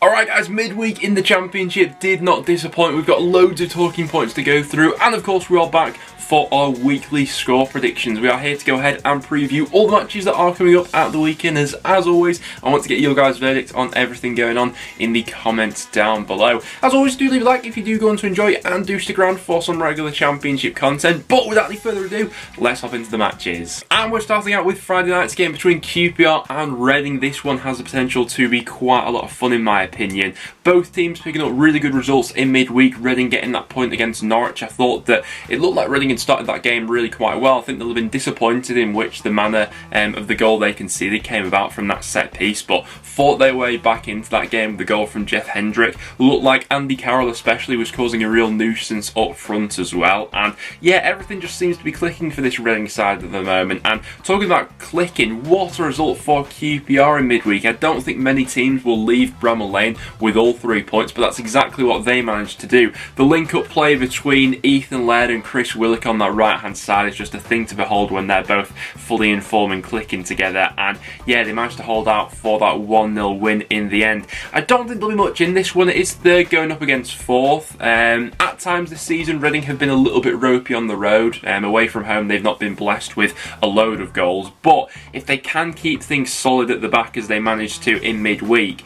Alright guys, midweek in the Championship did not disappoint. We've got loads of talking points to go through, and of course we are back for our weekly score predictions. We are here to go ahead and preview all the matches that are coming up at the weekend. As always, I want to get your guys' verdict on everything going on in the comments down below. As always, do leave a like if you do go on to enjoy it, and do stick around for some regular Championship content. But without any further ado, let's hop into the matches. And we're starting out with Friday night's game between QPR and Reading. This one has the potential to be quite a lot of fun in my opinion. Both teams picking up really good results in midweek. Reading getting that point against Norwich. I thought that it looked like Reading had started that game really quite well. I think they'll have been disappointed in which the manner of the goal they conceded came about from that set piece, but fought their way back into that game with the goal from Jeff Hendrick. Looked like Andy Carroll especially was causing a real nuisance up front as well, and yeah, everything just seems to be clicking for this Reading side at the moment. And talking about clicking, what a result for QPR in midweek. I don't think many teams will leave Bramall Lane with all 3 points, but that's exactly what they managed to do. The link-up play between Ethan Laird and Chris Willock on that right-hand side is just a thing to behold when they're both fully in form and clicking together, and yeah, they managed to hold out for that 1-0 win in the end. I don't think there'll be much in this one. It is third going up against fourth. At times this season, Reading have been a little bit ropey on the road. Away from home, they've not been blessed with a load of goals, but if they can keep things solid at the back as they managed to in midweek,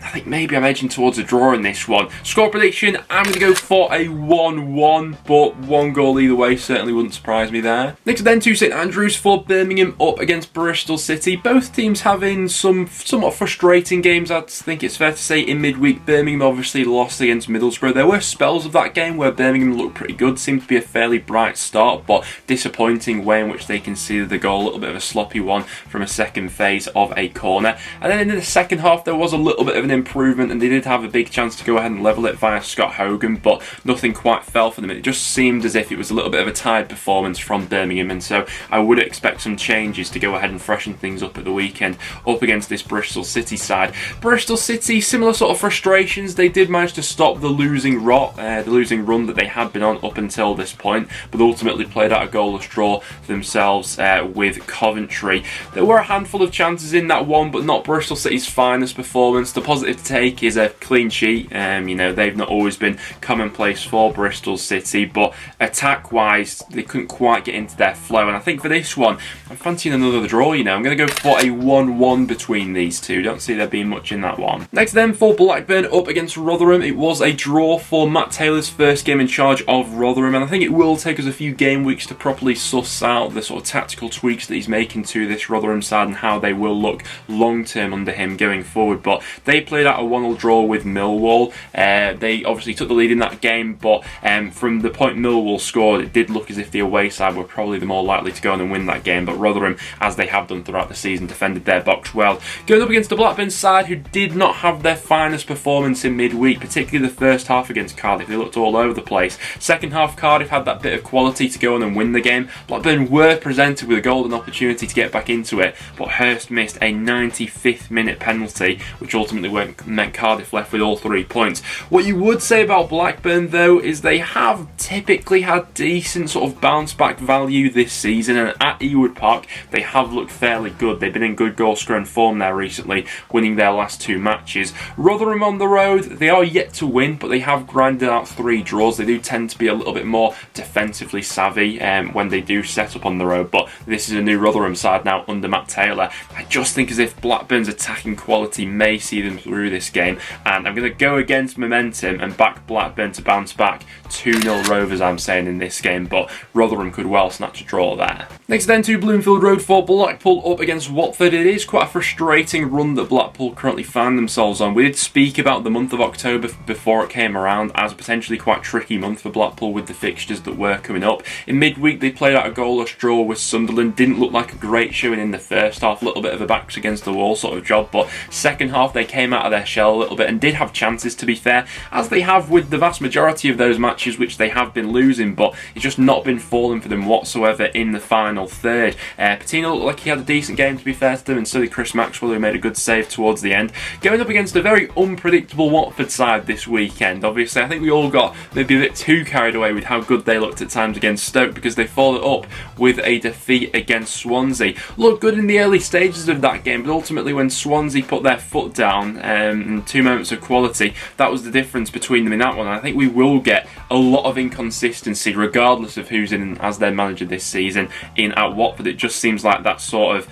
I think maybe I'm edging towards a draw in this one. Score prediction, I'm going to go for a 1-1, but one goal either way certainly wouldn't surprise me there. Next then to St Andrews for Birmingham up against Bristol City. Both teams having some somewhat frustrating games, I think it's fair to say, in midweek. Birmingham obviously lost against Middlesbrough. There were spells of that game where Birmingham looked pretty good, seemed to be a fairly bright start, but disappointing way in which they conceded the goal, a little bit of a sloppy one from a second phase of a corner. And then in the second half there was a little bit of an improvement, and they did have a big chance to go ahead and level it via Scott Hogan, but nothing quite fell for them. It just seemed as if it was a little bit of a tired performance from Birmingham, and so I would expect some changes to go ahead and freshen things up at the weekend up against this Bristol City side. Bristol City, similar sort of frustrations. They did manage to stop the losing run that they had been on up until this point, but ultimately played out a goalless draw themselves with Coventry. There were a handful of chances in that one, but not Bristol City's finest performance. The positive to take is a clean sheet. You know, they've not always been commonplace for Bristol City, but attack-wise, they couldn't quite get into their flow. And I think for this one, I'm fancying another draw. You know, I'm going to go for a 1-1 between these two. Don't see there being much in that one. Next then for Blackburn up against Rotherham. It was a draw for Matt Taylor's first game in charge of Rotherham, and I think it will take us a few game weeks to properly suss out the sort of tactical tweaks that he's making to this Rotherham side and how they will look long-term under him going forward. But they played out a 1-1 draw with Millwall. They obviously took the lead in that game, but from the point Millwall scored, it did look as if the away side were probably the more likely to go on and win that game, but Rotherham, as they have done throughout the season, defended their box well. Going up against the Blackburn side, who did not have their finest performance in midweek, particularly the first half against Cardiff. They looked all over the place. Second half, Cardiff had that bit of quality to go on and win the game. Blackburn were presented with a golden opportunity to get back into it, but Hurst missed a 95th minute penalty, which ultimately meant Cardiff left with all 3 points. What you would say about Blackburn though is they have typically had decent sort of bounce back value this season, and at Ewood Park they have looked fairly good. They've been in good goal scoring form there recently, winning their last 2 matches. Rotherham on the road, they are yet to win, but they have grinded out 3 draws. They do tend to be a little bit more defensively savvy when they do set up on the road, but this is a new Rotherham side now under Matt Taylor. I just think as if Blackburn's attacking quality may see them through this game, and I'm going to go against momentum and back Blackburn to bounce back. 2-0 Rovers, I'm saying, in this game, but Rotherham could well snatch a draw there. Next then to Bloomfield Road for Blackpool up against Watford. It is quite a frustrating run that Blackpool currently find themselves on. We did speak about the month of October before it came around as a potentially quite tricky month for Blackpool with the fixtures that were coming up. In midweek they played out a goalless draw with Sunderland. Didn't look like a great showing in the first half, a little bit of a backs against the wall sort of job, but second half they came out of their shell a little bit and did have chances, to be fair, as they have with the vast majority of those matches which they have been losing, but it's just not been falling for them whatsoever in the final third. Patino looked like he had a decent game, to be fair to them, and so did Chris Maxwell, who made a good save towards the end. Going up against a very unpredictable Watford side this weekend. Obviously I think we all got maybe a bit too carried away with how good they looked at times against Stoke, because they followed up with a defeat against Swansea. Looked good in the early stages of that game, but ultimately when Swansea put their foot down, and 2 moments of quality. That was the difference between them in that one. And I think we will get a lot of inconsistency regardless of who's in as their manager this season in at Watford. It just seems like that sort of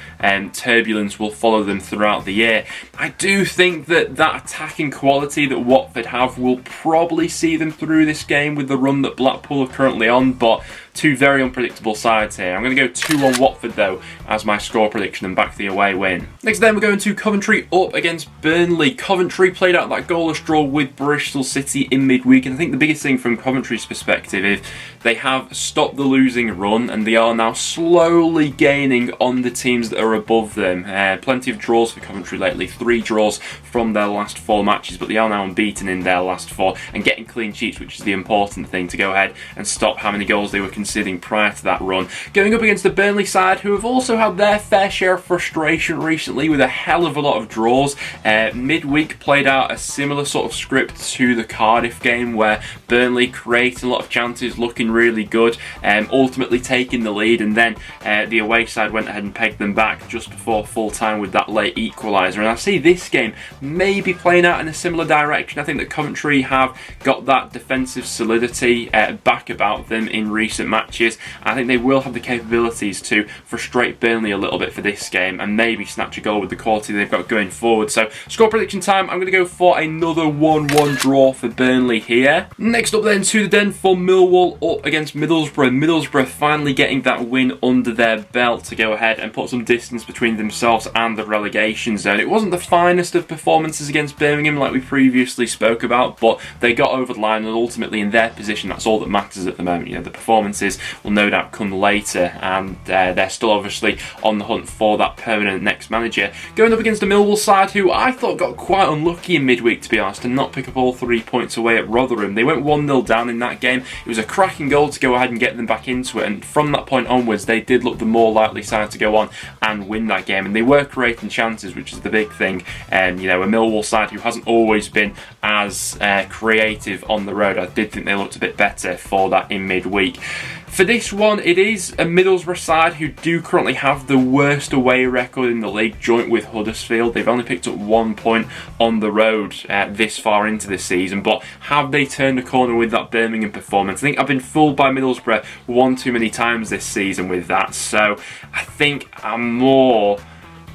turbulence will follow them throughout the year. I do think that attacking quality that Watford have will probably see them through this game with the run that Blackpool are currently on, but two very unpredictable sides here. I'm going to go 2-1 Watford though as my score prediction and back the away win. Next then we're going to Coventry up against Burnley. Coventry played out that goalless draw with Bristol City in midweek, and I think the biggest thing from Coventry's perspective is they have stopped the losing run and they are now slowly gaining on the teams that are above them. Plenty of draws for Coventry lately, 3 draws from their last 4 matches, but they are now unbeaten in their last 4 and getting clean sheets, which is the important thing to go ahead and stop how many goals they were conceding prior to that run. Going up against the Burnley side, who have also had their fair share of frustration recently with a hell of a lot of draws. Midweek played out a similar sort of script to the Cardiff game where Burnley created a lot of chances, looking really good, ultimately taking the lead, and then the away side went ahead and pegged them back just before full time with that late equaliser. And I see this game maybe playing out in a similar direction. I think that Coventry have got that defensive solidity back about them in recent matches. I think they will have the capabilities to frustrate Burnley a little bit for this game and maybe snatch a goal with the quality they've got going forward. So score prediction time, I'm going to go for another 1-1 draw for Burnley here. Next up then to the den for Millwall up against Middlesbrough. Middlesbrough finally getting that win under their belt to go ahead and put some distance between themselves and the relegation zone. It wasn't the finest of performances against Birmingham like we previously spoke about, but they got over the line and ultimately in their position that's all that matters at the moment. You know, the performances will no doubt come later, and they're still obviously on the hunt for that permanent next manager. Going up against the Millwall side, who I thought got quite unlucky in midweek, to be honest, and not pick up all 3 points away at Rotherham. They went 1-0 down in that game. It was a cracking goal to go ahead and get them back into it, and from that point onwards they did look the more likely side to go on and win that game, and they were creating chances, which is the big thing. You know, a Millwall side who hasn't always been as creative on the road. I did think they looked a bit better for that in midweek. For this one, it is a Middlesbrough side who do currently have the worst away record in the league, joint with Huddersfield. They've only picked up 1 point on the road this far into the season, but have they turned the corner with that Birmingham performance? I think I've been fooled by Middlesbrough one too many times this season with that, so I think I'm more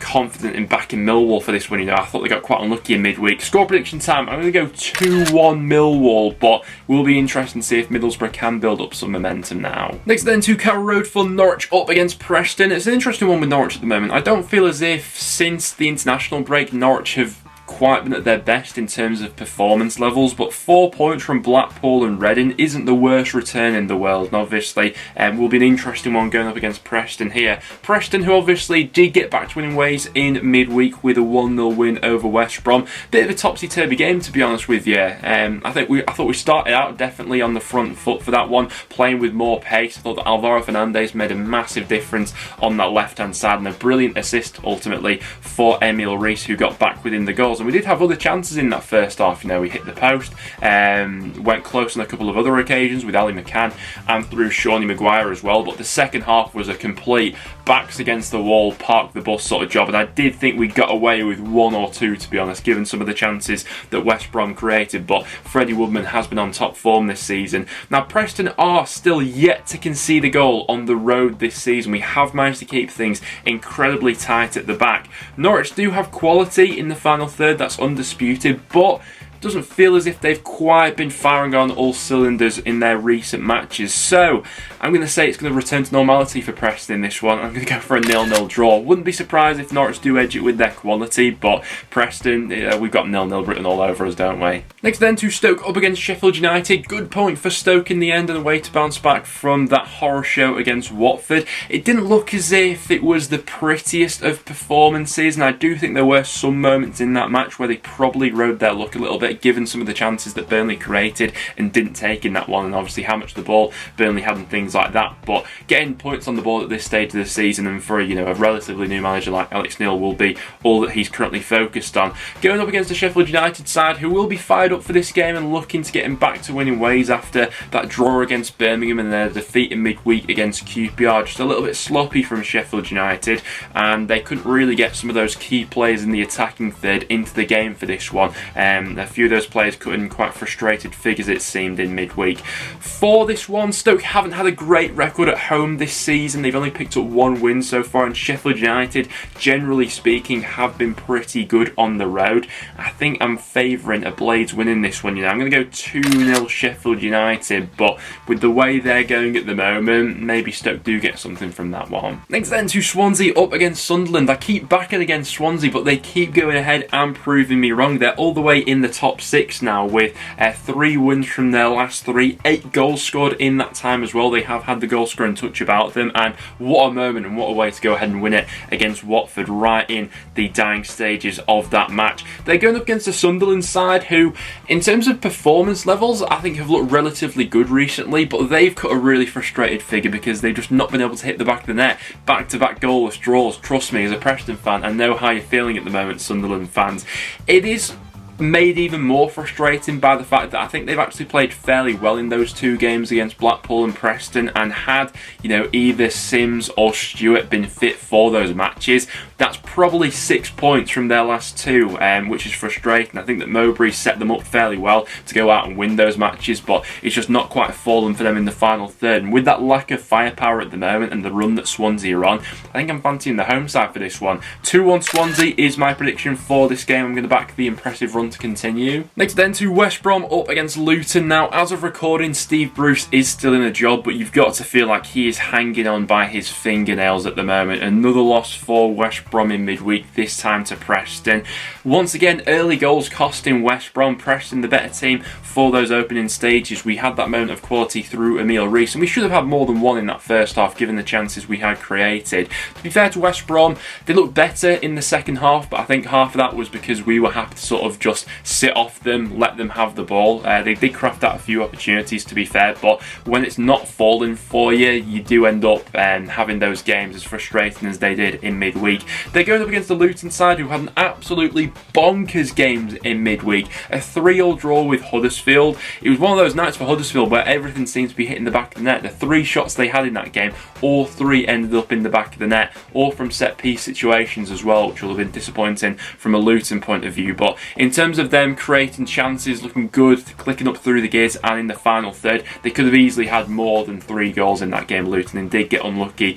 confident in backing Millwall for this one. You know, I thought they got quite unlucky in midweek. Score prediction time, I'm going to go 2-1 Millwall, but will be interesting to see if Middlesbrough can build up some momentum now. Next then to Carrow Road for Norwich up against Preston. It's an interesting one with Norwich at the moment. I don't feel as if since the international break Norwich have quite been at their best in terms of performance levels, but 4 points from Blackpool and Reading isn't the worst return in the world, and obviously will be an interesting one going up against Preston here. Preston, who obviously did get back to winning ways in midweek with a 1-0 win over West Brom. Bit of a topsy-turvy game, to be honest with you. I thought we started out definitely on the front foot for that one, playing with more pace. I thought that Alvaro Fernandez made a massive difference on that left-hand side, and a brilliant assist ultimately for Emil Rees, who got back within the goals. And we did have other chances in that first half. You know, we hit the post, went close on a couple of other occasions with Ali McCann and through Shawnee Maguire as well, but the second half was a complete backs against the wall, park the bus sort of job, and I did think we got away with 1 or 2, to be honest, given some of the chances that West Brom created, but Freddie Woodman has been on top form this season. Now Preston are still yet to concede a goal on the road this season. We have managed to keep things incredibly tight at the back. Norwich do have quality in the final third, that's undisputed, but doesn't feel as if they've quite been firing on all cylinders in their recent matches. So I'm going to say it's going to return to normality for Preston in this one. I'm going to go for a 0-0 draw. Wouldn't be surprised if Norwich do edge it with their quality, but Preston, we've got 0-0 written all over us, don't we? Next then to Stoke up against Sheffield United. Good point for Stoke in the end, and a way to bounce back from that horror show against Watford. It didn't look as if it was the prettiest of performances, and I do think there were some moments in that match where they probably rode their luck a little bit. given some of the chances that Burnley created and didn't take in that one, and obviously how much of the ball Burnley had and things like that. But getting points on the board at this stage of the season, and for a relatively new manager like Alex Neil, will be all that he's currently focused on. Going up against the Sheffield United side, who will be fired up for this game and looking to get him back to winning ways after that draw against Birmingham and their defeat in midweek against QPR. Just a little bit sloppy from Sheffield United, and they couldn't really get some of those key players in the attacking third into the game for this one. A few of those players cut in quite frustrated figures, it seemed, in midweek. For this one, Stoke haven't had a great record at home this season. They've only picked up one win so far, and Sheffield United, generally speaking, have been pretty good on the road. I think I'm favouring a Blades winning this one. I'm going to go 2-0 Sheffield United, but with the way they're going at the moment, maybe Stoke do get something from that one. Next then to Swansea up against Sunderland. I keep backing against Swansea, but they keep going ahead and proving me wrong. They're all the way in the top 6 now with 3 wins from their last 3, 8 goals scored in that time as well. They have had the goal scoring touch about them, and what a moment and what a way to go ahead and win it against Watford right in the dying stages of that match. They're going up against the Sunderland side who, in terms of performance levels, I think have looked relatively good recently, but they've cut a really frustrated figure because they've just not been able to hit the back of the net. Back-to-back goalless draws. Trust me, as a Preston fan, I know how you're feeling at the moment, Sunderland fans. It is made even more frustrating by the fact that I think they've actually played fairly well in those 2 games against Blackpool and Preston, and had either Sims or Stewart been fit for those matches, that's probably 6 points from their last 2, which is frustrating. I think that Mowbray set them up fairly well to go out and win those matches, but it's just not quite fallen for them in the final third. And with that lack of firepower at the moment and the run that Swansea are on, I think I'm fancying the home side for this one. 2-1 Swansea is my prediction for this game. I'm going to back the impressive run to continue. Next then to West Brom up against Luton. Now, as of recording, Steve Bruce is still in a job, but you've got to feel like he is hanging on by his fingernails at the moment. Another loss for West Brom in midweek, this time to Preston. Once again, early goals costing West Brom. Preston the better team for those opening stages. We had that moment of quality through Emile Reece, and we should have had more than one in that first half given the chances we had created. To be fair to West Brom, they looked better in the second half, but I think half of that was because we were happy to sort of just sit off them, let them have the ball. They did craft out a few opportunities, to be fair, but when it's not falling for you, you do end up having those games as frustrating as they did in midweek. They're going up against the Luton side, who had an absolutely bonkers game in midweek. A 3-3 draw with Huddersfield. It was one of those nights for Huddersfield where everything seemed to be hitting the back of the net. The 3 shots they had in that game, all 3 ended up in the back of the net, all from set piece situations as well, which will have been disappointing from a Luton point of view. But in terms of them creating chances, looking good, clicking up through the gears, and in the final third, they could have easily had more than 3 goals in that game, Luton, and did get unlucky,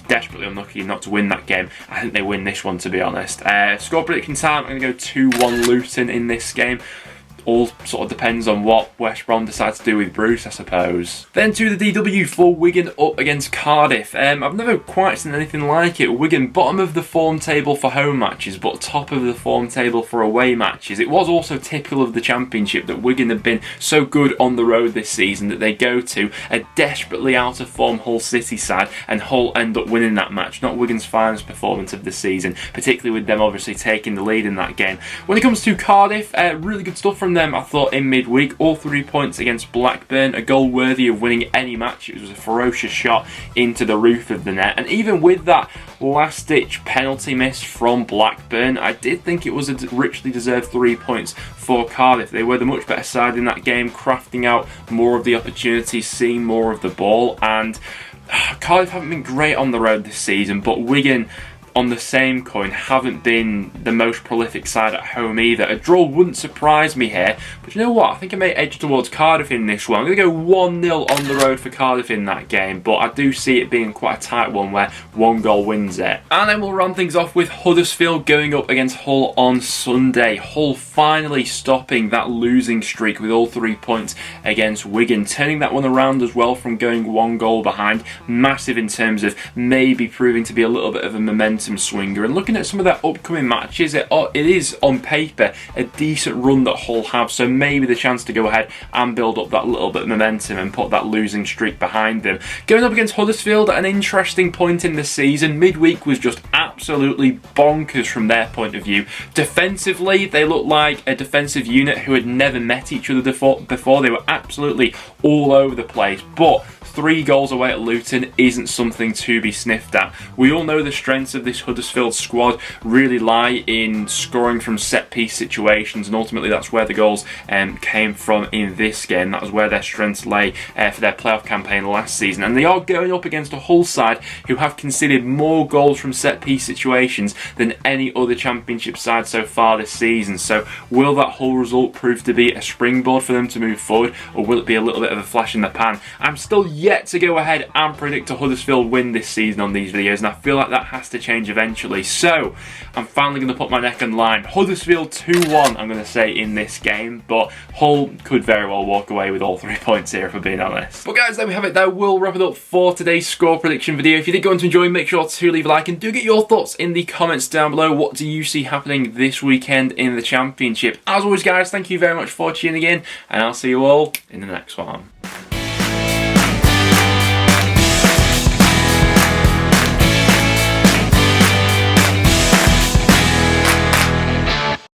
desperately unlucky not to win that game. I think they win this one, to be honest. Score prediction time, I'm going to go 2-1 Luton in this game. All sort of depends on what West Brom decides to do with Bruce, I suppose. Then to the DW for Wigan up against Cardiff. I've never quite seen anything like it. Wigan, bottom of the form table for home matches, but top of the form table for away matches. It was also typical of the Championship that Wigan have been so good on the road this season that they go to a desperately out of form Hull City side, and Hull end up winning that match. Not Wigan's finest performance of the season, particularly with them obviously taking the lead in that game. When it comes to Cardiff, really good stuff from them, I thought, in midweek. All 3 points against Blackburn, a goal worthy of winning any match. It was a ferocious shot into the roof of the net, and even with that last-ditch penalty miss from Blackburn, I did think it was a richly deserved 3 points for Cardiff. They were the much better side in that game, crafting out more of the opportunities, seeing more of the ball, and Cardiff haven't been great on the road this season, but Wigan, on the same coin, haven't been the most prolific side at home either. A draw wouldn't surprise me here, but you know what? I think I may edge towards Cardiff in this one. I'm going to go 1-0 on the road for Cardiff in that game, but I do see it being quite a tight one where 1 goal wins it. And then we'll run things off with Huddersfield going up against Hull on Sunday. Hull finally stopping that losing streak with all 3 points against Wigan, turning that one around as well from going 1 goal behind. Massive in terms of maybe proving to be a little bit of a momentum swinger, and looking at some of their upcoming matches, it is on paper a decent run that Hull have, so maybe the chance to go ahead and build up that little bit of momentum and put that losing streak behind them. Going up against Huddersfield at an interesting point in the season. Midweek was just absolutely absolutely bonkers from their point of view. Defensively, they look like a defensive unit who had never met each other before. They were absolutely all over the place, but 3 goals away at Luton isn't something to be sniffed at. We all know the strengths of this Huddersfield squad really lie in scoring from set-piece situations, and ultimately that's where the goals came from in this game. That was where their strengths lay for their playoff campaign last season, and they are going up against a Hull side who have conceded more goals from set-piece situations than any other Championship side so far this season. So will that Hull result prove to be a springboard for them to move forward, or will it be a little bit of a flash in the pan? I'm still yet to go ahead and predict a Huddersfield win this season on these videos, and I feel like that has to change eventually. So I'm finally going to put my neck on the line. Huddersfield 2-1, I'm going to say, in this game, but Hull could very well walk away with all 3 points here, if I'm being honest. But guys, there we have it. That will wrap it up for today's score prediction video. If you did go on to enjoy, make sure to leave a like, and do get your thoughts in the comments down below. What do you see happening this weekend in the Championship? As always guys, thank you very much for tuning in, and I'll see you all in the next one.